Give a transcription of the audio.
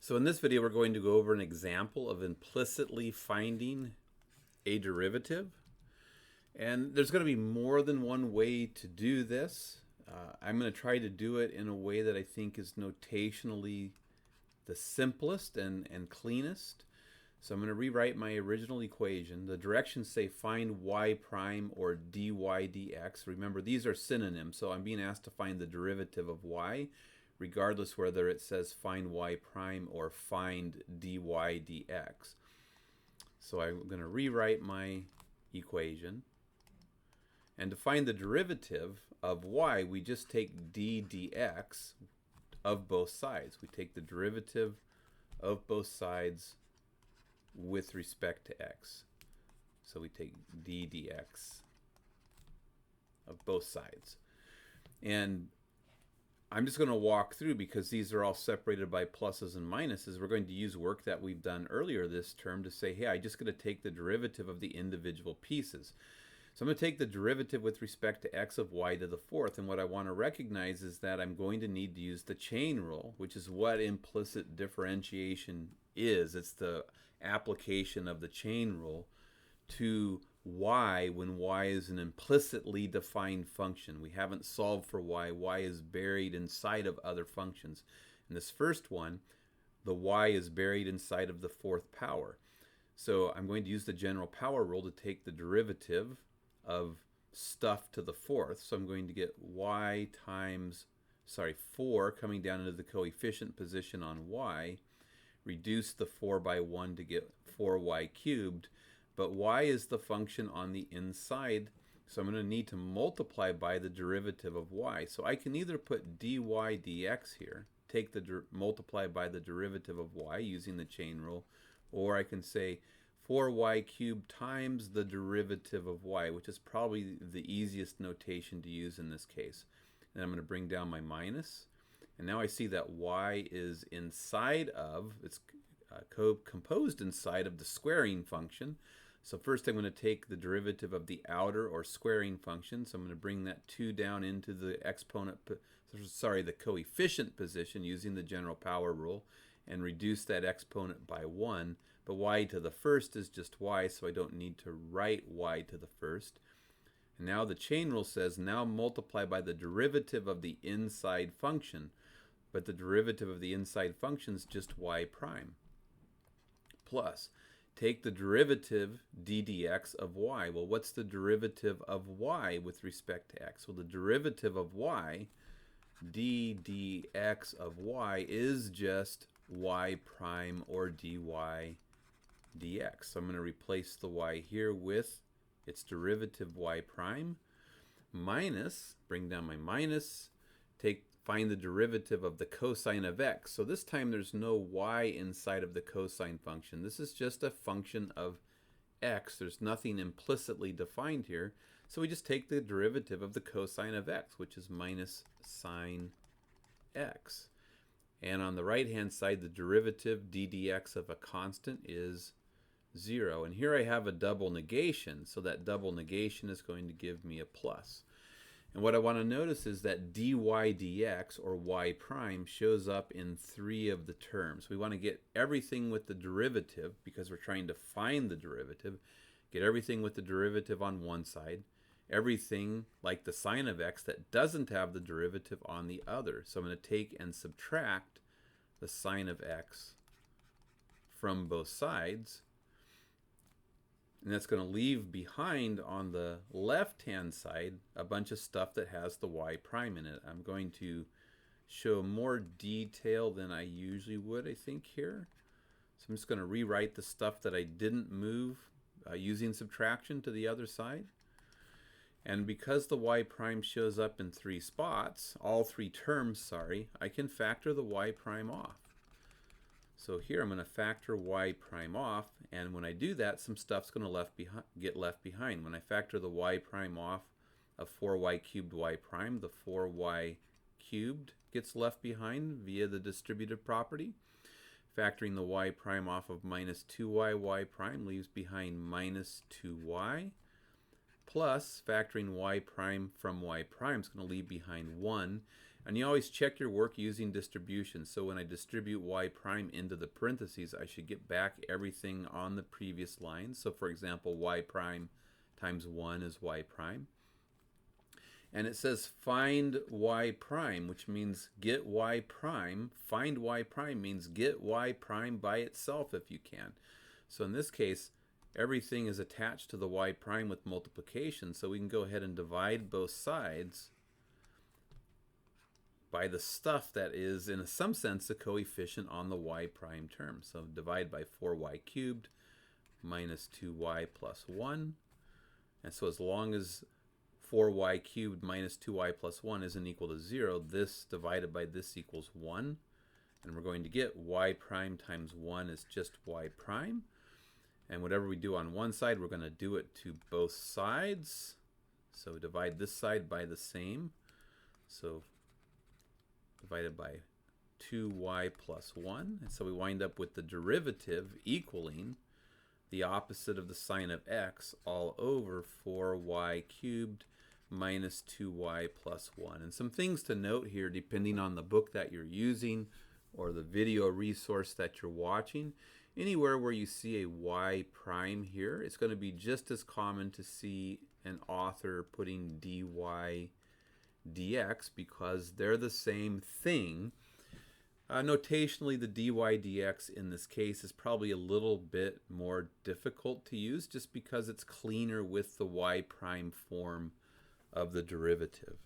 So in this video, we're going to go over an example of implicitly finding a derivative. And there's going to be more than one way to do this. I'm going to try to do it in a way that I think is notationally the simplest and cleanest. So I'm going to rewrite my original equation. The directions say find y prime or dy dx. Remember, these are synonyms, so I'm being asked to find the derivative of y, regardless whether it says find y prime or find dy dx. So I'm going to rewrite my equation. And to find the derivative of y, we just take d dx of both sides. We take the derivative of both sides with respect to x. So we take d dx of both sides. And I'm just going to walk through, because these are all separated by pluses and minuses. We're going to use work that we've done earlier this term to say, hey, I'm just going to take the derivative of the individual pieces. So I'm going to take the derivative with respect to x of y to the fourth, and what I want to recognize is that I'm going to need to use the chain rule, which is what implicit differentiation is. It's the application of the chain rule to y when y is an implicitly defined function. We haven't solved for y. Y is buried inside of other functions. In this first one, the y is buried inside of the fourth power. So I'm going to use the general power rule to take the derivative of stuff to the fourth. So I'm going to get y times, 4 coming down into the coefficient position on y, reduce the 4 by 1 to get 4y cubed. But y is the function on the inside, so I'm going to need to multiply by the derivative of y. So I can either put dy dx here, take the multiply by the derivative of y using the chain rule, or I can say 4y cubed times the derivative of y, which is probably the easiest notation to use in this case. And I'm going to bring down my minus. And now I see that y is inside of, it's composed inside of the squaring function. So first I'm going to take the derivative of the outer or squaring function. So I'm going to bring that 2 down into the the coefficient position using the general power rule and reduce that exponent by 1. But y to the first is just y, so I don't need to write y to the first. And now the chain rule says now multiply by the derivative of the inside function. But the derivative of the inside function is just y prime. Plus, take the derivative d dx of y. Well, what's the derivative of y with respect to x? Well, the derivative of y, d dx of y, is just y prime or dy dx. So I'm going to replace the y here with its derivative y prime minus, bring down my minus, find the derivative of the cosine of x. So this time there's no y inside of the cosine function. This is just a function of x. There's nothing implicitly defined here. So we just take the derivative of the cosine of x, which is minus sine x. And on the right-hand side, the derivative d dx of a constant is 0. And here I have a double negation, so that double negation is going to give me a plus. And what I want to notice is that dy dx, or y prime, shows up in 3 of the terms. We want to get everything with the derivative, because we're trying to find the derivative. Get everything with the derivative on one side. Everything, like the sine of x, that doesn't have the derivative on the other. So I'm going to take and subtract the sine of x from both sides. And that's going to leave behind on the left-hand side a bunch of stuff that has the y prime in it. I'm going to show more detail than I usually would, I think, here. So I'm just going to rewrite the stuff that I didn't move using subtraction to the other side. And because the y prime shows up in 3 spots, all 3 terms, I can factor the y prime off. So here I'm going to factor y prime off, and when I do that, some stuff's going to get left behind. When I factor the y prime off of 4y cubed y prime, the 4y cubed gets left behind via the distributive property. Factoring the y prime off of minus 2y y prime leaves behind minus 2y. Plus, factoring y prime from y prime is going to leave behind 1. And you always check your work using distribution. So when I distribute y prime into the parentheses, I should get back everything on the previous line. So for example, y prime times 1 is y prime. And it says find y prime, which means get y prime. Find y prime means get y prime by itself if you can. So in this case, everything is attached to the y prime with multiplication, so we can go ahead and divide both sides by the stuff that is, in some sense, the coefficient on the y prime term. So divide by 4y cubed minus 2y plus 1. And so as long as 4y cubed minus 2y plus 1 isn't equal to 0, this divided by this equals 1. And we're going to get y prime times 1 is just y prime. And whatever we do on one side, we're going to do it to both sides. So divide this side by the same. So divided by 2y plus 1. And so we wind up with the derivative equaling the opposite of the sign of x all over 4y cubed minus 2y plus 1. And some things to note here, depending on the book that you're using or the video resource that you're watching. Anywhere where you see a y prime here, it's going to be just as common to see an author putting dy dx because they're the same thing. Notationally, the dy dx in this case is probably a little bit more difficult to use just because it's cleaner with the y prime form of the derivative.